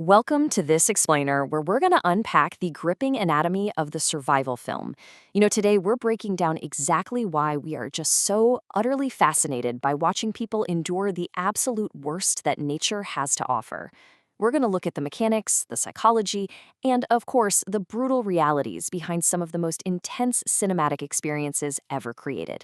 Welcome to this explainer where we're going to unpack the gripping anatomy of the survival film. Today we're breaking down exactly why we are just so utterly fascinated by watching people endure the absolute worst that nature has to offer. We're going to look at the mechanics, the psychology, and of course, the brutal realities behind some of the most intense cinematic experiences ever created.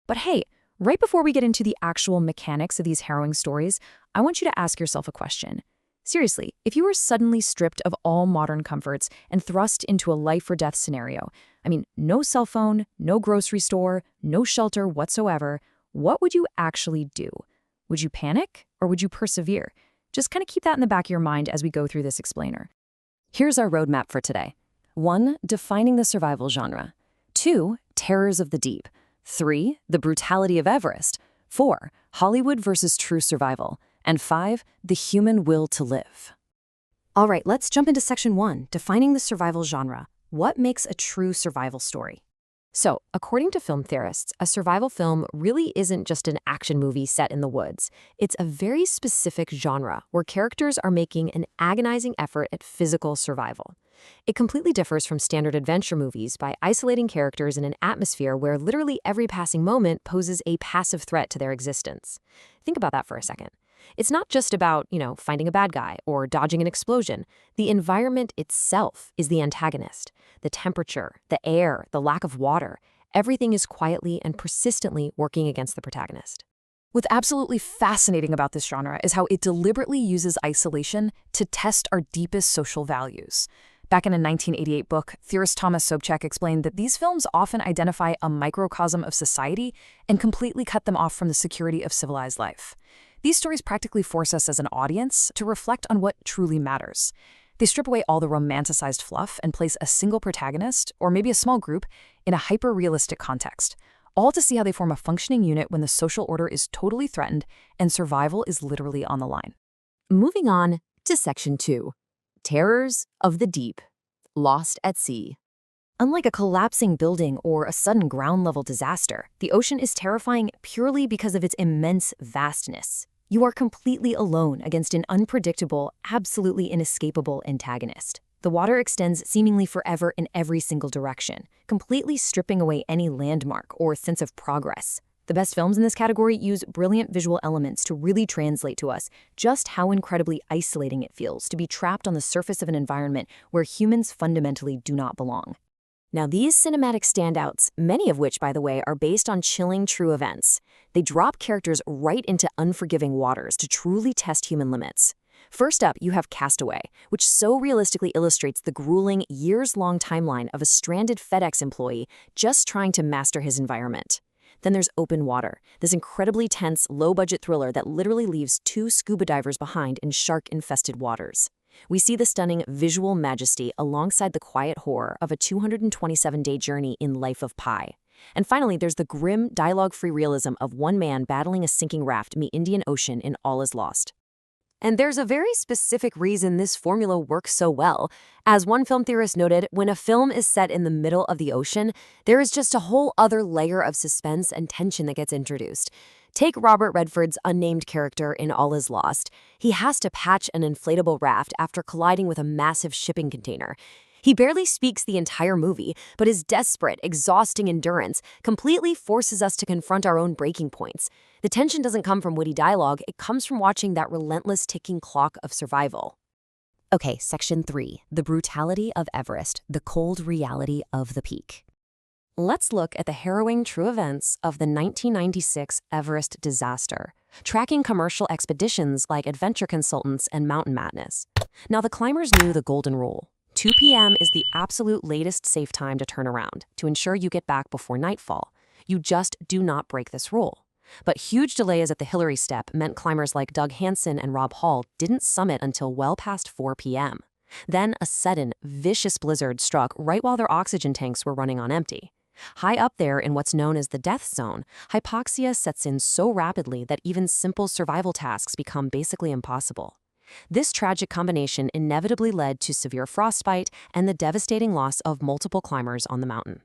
But hey, right before we get into the actual mechanics of these harrowing stories, I want you to ask yourself a question. Seriously, if you were suddenly stripped of all modern comforts and thrust into a life-or-death scenario, no cell phone, no grocery store, no shelter whatsoever, what would you actually do? Would you panic or would you persevere? Just kind of keep that in the back of your mind as we go through this explainer. Here's our roadmap for today. 1. Defining the survival genre. 2. Terrors of the deep. 3. The brutality of Everest. 4. Hollywood versus true survival. And 5. The human will to live. All right, let's jump into section 1, defining the survival genre. What makes a true survival story? So, according to film theorists, a survival film really isn't just an action movie set in the woods. It's a very specific genre where characters are making an agonizing effort at physical survival. It completely differs from standard adventure movies by isolating characters in an atmosphere where literally every passing moment poses a passive threat to their existence. Think about that for a second. It's not just about, finding a bad guy or dodging an explosion. The environment itself is the antagonist. The temperature, the air, the lack of water, everything is quietly and persistently working against the protagonist. What's absolutely fascinating about this genre is how it deliberately uses isolation to test our deepest social values. Back in a 1988 book, theorist Thomas Sobchak explained that these films often identify a microcosm of society and completely cut them off from the security of civilized life. These stories practically force us as an audience to reflect on what truly matters. They strip away all the romanticized fluff and place a single protagonist, or maybe a small group, in a hyper-realistic context, all to see how they form a functioning unit when the social order is totally threatened and survival is literally on the line. Moving on to section 2. Terrors of the deep. Lost at sea. Unlike a collapsing building or a sudden ground-level disaster, the ocean is terrifying purely because of its immense vastness. You are completely alone against an unpredictable, absolutely inescapable antagonist. The water extends seemingly forever in every single direction, completely stripping away any landmark or sense of progress. The best films in this category use brilliant visual elements to really translate to us just how incredibly isolating it feels to be trapped on the surface of an environment where humans fundamentally do not belong. Now, these cinematic standouts, many of which, by the way, are based on chilling true events, they drop characters right into unforgiving waters to truly test human limits. First up, you have Castaway, which so realistically illustrates the grueling, years-long timeline of a stranded FedEx employee just trying to master his environment. Then there's Open Water, this incredibly tense, low-budget thriller that literally leaves 2 scuba divers behind in shark-infested waters. We see the stunning visual majesty alongside the quiet horror of a 227-day journey in Life of Pi. And finally, there's the grim, dialogue-free realism of one man battling a sinking raft in the Indian Ocean in All Is Lost. And there's a very specific reason this formula works so well. As one film theorist noted, when a film is set in the middle of the ocean, there is just a whole other layer of suspense and tension that gets introduced. Take Robert Redford's unnamed character in All Is Lost. He has to patch an inflatable raft after colliding with a massive shipping container. He barely speaks the entire movie, but his desperate, exhausting endurance completely forces us to confront our own breaking points. The tension doesn't come from witty dialogue, it comes from watching that relentless ticking clock of survival. Okay, section 3, the brutality of Everest, the cold reality of the peak. Let's look at the harrowing true events of the 1996 Everest disaster, tracking commercial expeditions like Adventure Consultants and Mountain Madness. Now, the climbers knew the golden rule. 2 p.m. is the absolute latest safe time to turn around, to ensure you get back before nightfall. You just do not break this rule. But huge delays at the Hillary step meant climbers like Doug Hansen and Rob Hall didn't summit until well past 4 p.m. Then a sudden, vicious blizzard struck right while their oxygen tanks were running on empty. High up there in what's known as the death zone, hypoxia sets in so rapidly that even simple survival tasks become basically impossible. This tragic combination inevitably led to severe frostbite and the devastating loss of multiple climbers on the mountain.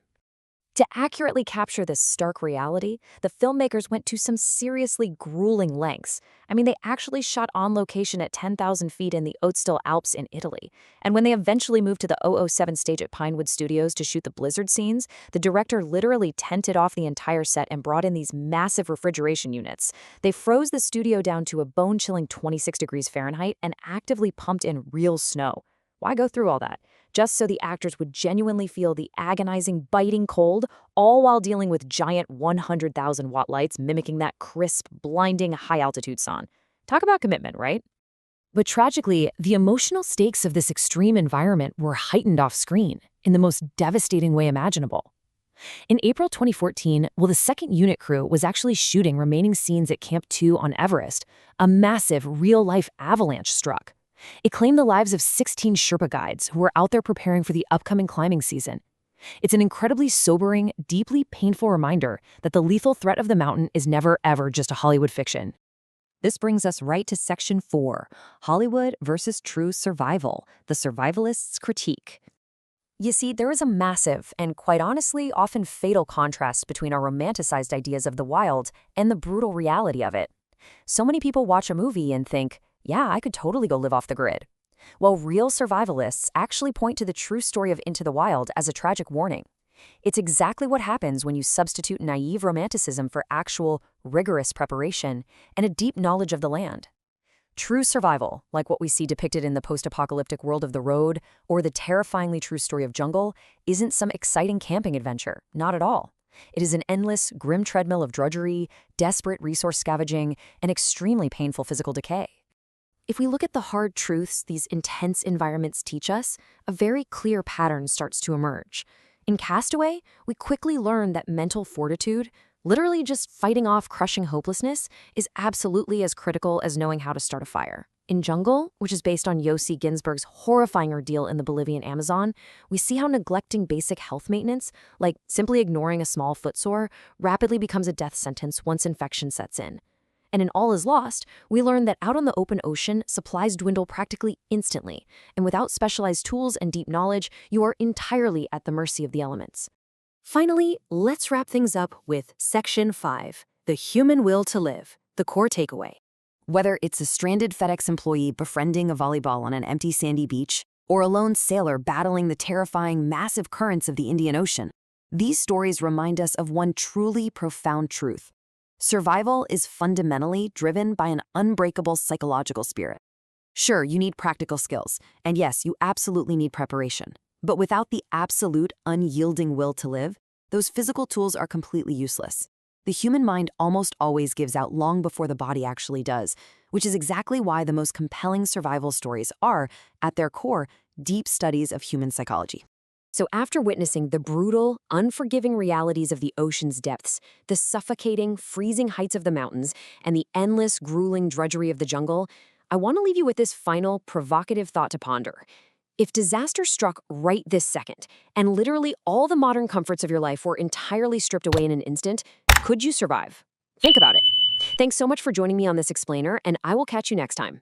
To accurately capture this stark reality, the filmmakers went to some seriously grueling lengths. I mean, they actually shot on location at 10,000 feet in the Oetstal Alps in Italy. And when they eventually moved to the 007 stage at Pinewood Studios to shoot the blizzard scenes, the director literally tented off the entire set and brought in these massive refrigeration units. They froze the studio down to a bone-chilling 26 degrees Fahrenheit and actively pumped in real snow. Why go through all that? Just so the actors would genuinely feel the agonizing, biting cold, all while dealing with giant 100,000-watt lights mimicking that crisp, blinding high-altitude sun. Talk about commitment, right? But tragically, the emotional stakes of this extreme environment were heightened off-screen in the most devastating way imaginable. In April 2014, while the second unit crew was actually shooting remaining scenes at Camp 2 on Everest, a massive, real-life avalanche struck. It claimed the lives of 16 Sherpa guides who were out there preparing for the upcoming climbing season. It's an incredibly sobering, deeply painful reminder that the lethal threat of the mountain is never, ever just a Hollywood fiction. This brings us right to Section 4, Hollywood versus True Survival, the Survivalist's Critique. You see, there is a massive and, quite honestly, often fatal contrast between our romanticized ideas of the wild and the brutal reality of it. So many people watch a movie and think, yeah, I could totally go live off the grid. While real survivalists actually point to the true story of Into the Wild as a tragic warning. It's exactly what happens when you substitute naive romanticism for actual, rigorous preparation and a deep knowledge of the land. True survival, like what we see depicted in the post-apocalyptic world of The Road or the terrifyingly true story of Jungle, isn't some exciting camping adventure, not at all. It is an endless, grim treadmill of drudgery, desperate resource scavenging, and extremely painful physical decay. If we look at the hard truths these intense environments teach us, a very clear pattern starts to emerge. In Castaway, we quickly learn that mental fortitude, literally just fighting off crushing hopelessness, is absolutely as critical as knowing how to start a fire. In Jungle, which is based on Yossi Ginsberg's horrifying ordeal in the Bolivian Amazon, we see how neglecting basic health maintenance, like simply ignoring a small footsore, rapidly becomes a death sentence once infection sets in. And in All Is Lost, we learn that out on the open ocean, supplies dwindle practically instantly, and without specialized tools and deep knowledge, you are entirely at the mercy of the elements. Finally, let's wrap things up with Section 5, the human will to live, the core takeaway. Whether it's a stranded FedEx employee befriending a volleyball on an empty sandy beach, or a lone sailor battling the terrifying massive currents of the Indian Ocean, these stories remind us of one truly profound truth. Survival is fundamentally driven by an unbreakable psychological spirit. Sure, you need practical skills, and yes, you absolutely need preparation. But without the absolute, unyielding will to live, those physical tools are completely useless. The human mind almost always gives out long before the body actually does, which is exactly why the most compelling survival stories are, at their core, deep studies of human psychology. So after witnessing the brutal, unforgiving realities of the ocean's depths, the suffocating, freezing heights of the mountains, and the endless, grueling drudgery of the jungle, I want to leave you with this final, provocative thought to ponder. If disaster struck right this second, and literally all the modern comforts of your life were entirely stripped away in an instant, could you survive? Think about it. Thanks so much for joining me on this explainer, and I will catch you next time.